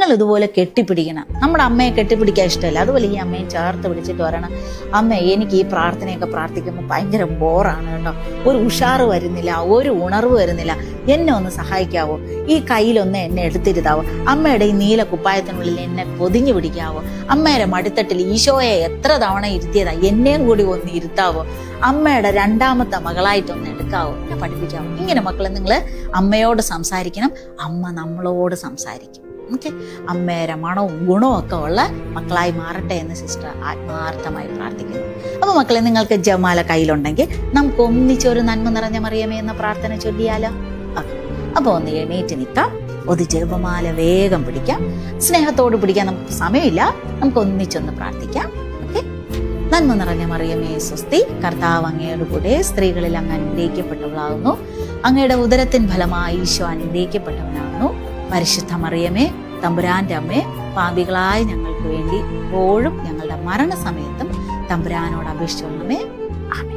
നിങ്ങൾ ഇതുപോലെ കെട്ടിപ്പിടിക്കണം. നമ്മുടെ അമ്മയെ കെട്ടിപ്പിടിക്കാൻ ഇഷ്ടമല്ല, അതുപോലെ ഈ അമ്മയെ ചേർത്ത് പിടിച്ചിട്ട് പറയണം, അമ്മ എനിക്ക് ഈ പ്രാർത്ഥനയൊക്കെ പ്രാർത്ഥിക്കുമ്പോൾ ഭയങ്കര ബോറാണ് കേട്ടോ, ഒരു ഉഷാറ് വരുന്നില്ല, ഒരു ഉണർവ് വരുന്നില്ല, എന്നെ ഒന്ന് സഹായിക്കാവോ, ഈ കയ്യിലൊന്ന് എന്നെ എടുത്തിരുതാവോ, അമ്മയുടെ ഈ നീല കുപ്പായത്തിനുള്ളിൽ എന്നെ പൊതിഞ്ഞു പിടിക്കാവോ, അമ്മയുടെ മടിത്തട്ടിൽ ഈശോയെ എത്ര തവണ ഇരുത്തിയതാ, എന്നെയും കൂടി ഒന്ന് ഇരുത്താവോ, അമ്മയുടെ രണ്ടാമത്തെ മകളായിട്ടൊന്ന് എടുക്കാവോ, എന്നെ പഠിപ്പിക്കാവോ. ഇങ്ങനെ മക്കളെ നിങ്ങൾ അമ്മയോട് സംസാരിക്കണം, അമ്മ നമ്മളോട് സംസാരിക്കും. ഓക്കെ, അമ്മയുടെ മണവും ഗുണവും ഒക്കെ ഉള്ള മക്കളായി മാറട്ടെ എന്ന് സിസ്റ്റർ ആത്മാർത്ഥമായി പ്രാർത്ഥിക്കുന്നു. അപ്പൊ മക്കളെ, നിങ്ങൾക്ക് ജപമാല കയ്യിലുണ്ടെങ്കിൽ നമുക്ക് ഒന്നിച്ചൊരു നന്മ നിറഞ്ഞ മറിയമേ എന്ന പ്രാർത്ഥന ചൊല്ലിയാലോ? അപ്പൊ ഒന്ന് എണീറ്റ് നിൽക്കാം, ഒരു ജപമാല വേഗം പിടിക്കാം. സ്നേഹത്തോട് പിടിക്കാൻ നമുക്ക് സമയമില്ല, നമുക്ക് ഒന്നിച്ചൊന്ന് പ്രാർത്ഥിക്കാം. ഓക്കെ. നന്മ നിറഞ്ഞ മറിയമേ സ്വസ്തി, കർത്താവ് അങ്ങയുടെ കൂടെ സ്ത്രീകളിൽ അങ്ങ് അനുഗ്രഹിക്കപ്പെട്ടവളാകുന്നു, അങ്ങയുടെ ഉദരത്തിൻ ഫലമായി ഈശോ അനുഗ്രഹിക്കപ്പെട്ടവനാകുന്നു. പരിശുദ്ധ മറിയമേ, തമ്പുരാന്റെ അമ്മേ, പാപികളായ ഞങ്ങൾക്ക് വേണ്ടി എപ്പോഴും ഞങ്ങളുടെ മരണസമയത്തും തമ്പുരാനോട് അപേക്ഷിച്ചോളണമേ. ആമേൻ.